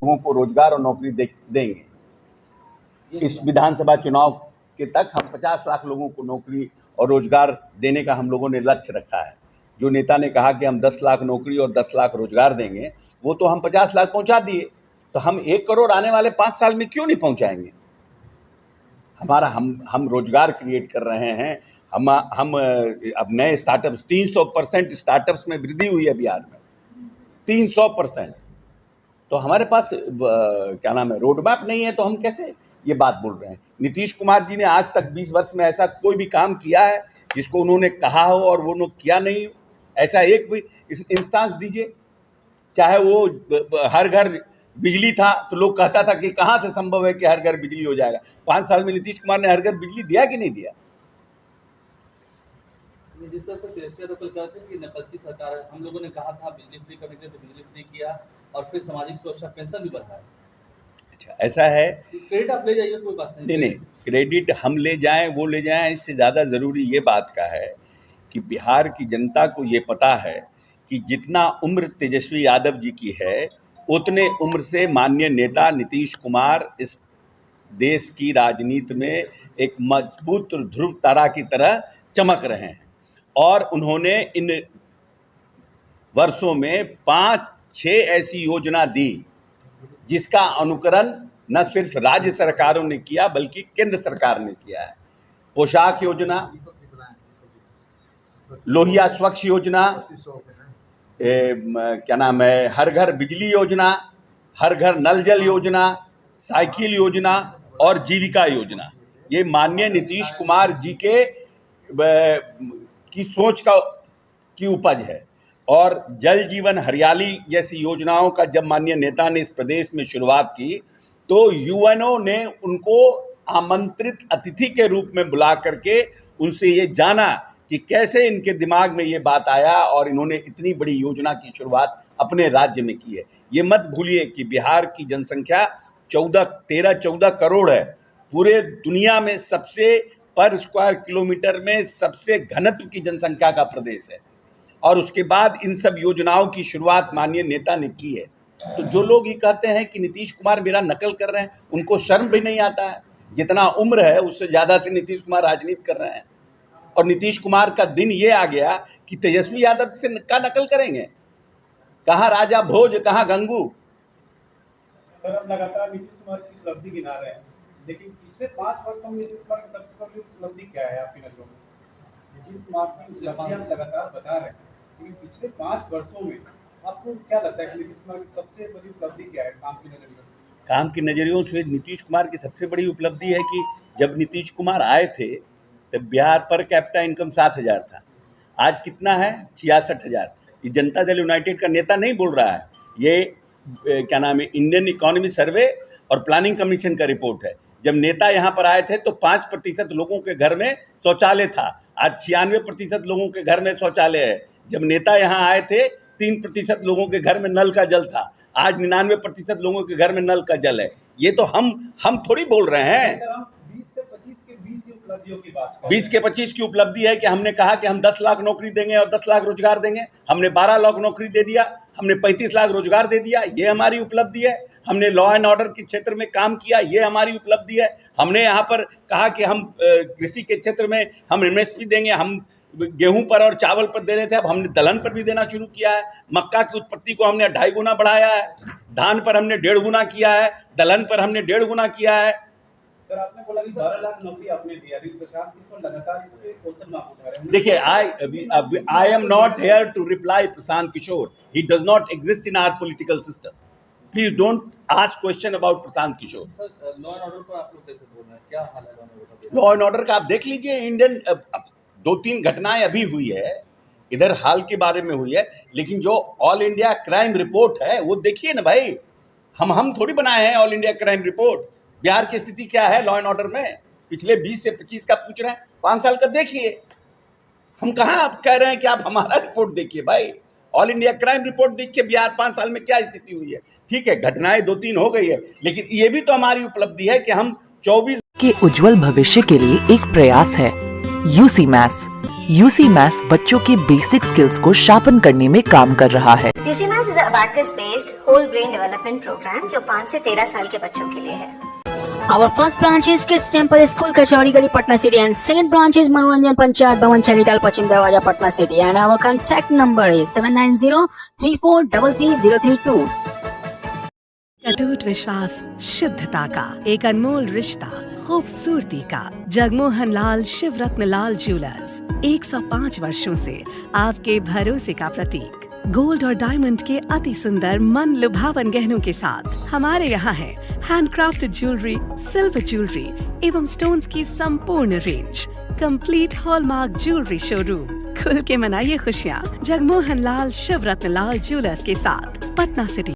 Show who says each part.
Speaker 1: लोगों को रोजगार और नौकरी देंगे। इस विधानसभा चुनाव के तक हम 50 लाख लोगों को नौकरी और रोजगार देने का हम लोगों ने लक्ष्य रखा है। जो नेता ने कहा कि हम 10 लाख नौकरी और 10 लाख रोजगार देंगे, वो तो हम 50 लाख पहुंचा दिए, तो हम 1 करोड़ आने वाले 5 साल में क्यों नहीं पहुंचाएंगे? हम रोजगार क्रिएट कर रहे हैं। हम अब नए स्टार्टअप्स 300% स्टार्टअप्स में वृद्धि हुई है बिहार में, 300%। तो हमारे पास क्या नाम है, रोड मैप नहीं है, तो हम कैसे ये बात बोल रहे हैं? नीतीश कुमार जी ने आज तक 20 वर्ष में ऐसा कोई भी काम किया है जिसको उन्होंने कहा हो और वो किया नहीं हो? ऐसा एक भी इंस्टांस दीजिए। चाहे वो हर घर बिजली था तो लोग कहता था कि कहाँ से संभव है कि हर घर बिजली हो जाएगा। 5 साल में नीतीश कुमार ने हर घर बिजली दिया कि नहीं दिया?
Speaker 2: जिस तरह से तिरस्कार तो कहते हैं कि नकलची सरकार है। हम लोगों ने कहा था बिजली फ्री करने के लिए, तो बिजली फ्री किया और फिर सामाजिक सुरक्षा पेंशन भी बढ़ाया।
Speaker 1: अच्छा, ऐसा है।
Speaker 2: क्रेडिट आप ले जाइए, कोई बात नहीं।
Speaker 1: नहीं, क्रेडिट हम ले जाएं वो ले जाएं, इससे ज़्यादा ज़रूरी ये बात का है कि बिहार की जनता को ये पता है कि जितना उम्र तेजस्वी यादव जी की है, उतने उम्र से माननीय नेता नीतीश कुमार इस देश की राजनीति में एक मजबूत ध्रुव तारा की तरह चमक रहे हैं। और उन्होंने इन वर्षों में 5-6 ऐसी योजना दी जिसका अनुकरण न सिर्फ राज्य सरकारों ने किया बल्कि केंद्र सरकार ने किया है। पोशाक योजना, लोहिया स्वच्छ योजना, क्या नाम है, हर घर बिजली योजना, हर घर नल जल योजना, साइकिल योजना और जीविका योजना, ये माननीय नीतीश कुमार जी के की सोच की उपज है। और जल जीवन हरियाली जैसी योजनाओं का जब माननीय नेता ने इस प्रदेश में शुरुआत की तो यूएनओ ने उनको आमंत्रित अतिथि के रूप में बुला करके उनसे ये जाना कि कैसे इनके दिमाग में ये बात आया और इन्होंने इतनी बड़ी योजना की शुरुआत अपने राज्य में की है। ये मत भूलिए कि बिहार की जनसंख्या 13-14 करोड़ है। पूरे दुनिया में सबसे पर स्क्वायर किलोमीटर में सबसे घनत्व की जनसंख्या का प्रदेश है। और उसके बाद इन सब योजनाओं की शुरुआत माननीय नेता ने की है। तो जो लोग ये कहते हैं कि नीतीश कुमार मेरा नकल कर रहे हैं, उनको शर्म भी नहीं आता है। जितना उम्र है उससे ज़्यादा से नीतीश कुमार राजनीति कर रहे हैं। और नीतीश कुमार का दिन ये आ गया कि तेजस्वी यादव से का नकल करेंगे। कहाँ राजा भोज, कहाँ गंगू।
Speaker 3: सर, अब लगातार नीतीश कुमार की उपलब्धि गिना रहे हैं, लेकिन पिछले 5 वर्षों में नीतीश कुमार की सबसे बड़ी उपलब्धि क्या है आपकी नजरों में? नीतीश कुमार की उपलब्धि आप लगातार बता रहे हैं, लेकिन पिछले 5 वर्षों में आपको क्या लगता है कि नीतीश कुमार की सबसे बड़ी उपलब्धि क्या है काम के नजरियों से?
Speaker 1: काम के नजरियों से नीतीश कुमार की सबसे बड़ी उपलब्धि है कि जब नीतीश कुमार आए थे तब बिहार पर कैपिटा इनकम 7,000 था। आज कितना है? 66,000। ये जनता दल यूनाइटेड का नेता नहीं बोल रहा है, ये क्या नाम है, इंडियन इकोनॉमी सर्वे और प्लानिंग कमीशन का रिपोर्ट है। जब नेता यहाँ पर आए थे तो 5% लोगों के घर में शौचालय था, आज 96% लोगों के घर में शौचालय है। जब नेता यहाँ आए थे 3% लोगों के घर में नल का जल था, आज 99% लोगों के घर में नल का जल है। ये तो हम थोड़ी बोल रहे हैं।
Speaker 3: 20 से 25 के बीच की उपलब्धियों की बात
Speaker 1: 20 के 25 की उपलब्धि है कि हमने कहा कि हम 10 लाख नौकरी देंगे और 10 लाख रोजगार देंगे। हमने 12 लाख नौकरी दे दिया, हमने 35 लाख रोजगार दे दिया, ये हमारी उपलब्धि है। हमने लॉ एंड ऑर्डर के क्षेत्र में काम किया, ये हमारी उपलब्धि है। हमने यहाँ पर कहा कि हम कृषि के क्षेत्र में हम एमएसपी देंगे। हम गेहूं पर और चावल पर दे रहे थे, अब हमने दलहन पर भी देना शुरू किया है। मक्का की उत्पत्ति को हमने 2.5 गुना बढ़ाया है, धान पर हमने 1.5 गुना किया है, दलहन पर हमने 1.5 गुना किया है।
Speaker 3: सर, आपने बोला कि 12 लाख नौकरी आपने दिया, अभी प्रशांत किशोर लगातार इस पे क्वेश्चन मार्क उठा रहे हैं।
Speaker 1: देखिए, I am not here to reply Prashant Kishor, he does not exist in our political system. Please don't ask question about Prashant Kishor.
Speaker 2: Sir, law and order पर आप लोग कैसे बोल रहे हैं? क्या हाल है
Speaker 1: लॉ एंड ऑर्डर का? आप देख लीजिए, इंडियन 2-3 घटनाएं अभी हुई है, इधर हाल के बारे में हुई है, लेकिन जो ऑल इंडिया क्राइम रिपोर्ट है वो देखिए ना भाई। हम थोड़ी बनाए हैं all India crime report. Bihar की स्थिति क्या है लॉ एंड ऑर्डर में? पिछले 20 से 25 का पूछ रहे हैं, 5 साल का देखिए। हम कहाँ आप कह रहे हैं कि आप हमारा रिपोर्ट देखिए भाई। ऑल इंडिया क्राइम रिपोर्ट देखिए, बिहार 5 साल में क्या स्थिति हुई है। ठीक है, घटनाएं 2-3 हो गई है, लेकिन ये भी तो हमारी उपलब्धि है कि हम 24
Speaker 4: के उज्जवल भविष्य के लिए एक प्रयास है यूसी मैथ्स बच्चों के बेसिक स्किल्स को शार्पन करने में काम कर रहा है।
Speaker 5: UC maths is a abacus based whole brain development program जो 5 से 13 साल के बच्चों के लिए है।
Speaker 6: Our first branch is Kids Temple School, Kachori Gali, Patna City, and second branch is Manoranjan Panchayat Bhavan, Charital, Pachim Darwaja, Patna City, and our contact number is 7903433032.
Speaker 7: अटूट विश्वास, शुद्धता का एक अनमोल रिश्ता, खूबसूरती का। जगमोहन लाल शिवरत्न लाल ज्वेलर्स 105 वर्षों से आपके भरोसे का प्रतीक। गोल्ड और डायमंड के अति सुंदर मन लुभावन गहनों के साथ हमारे यहाँ है हैंडक्राफ्टेड ज्वेलरी, सिल्वर ज्वेलरी एवं स्टोन्स की संपूर्ण range. Complete hallmark jewellery showroom. खुल के मनाइए खुशियाँ जगमोहन लाल शिवरत्न लाल ज्वेलर्स के साथ, पटना सिटी।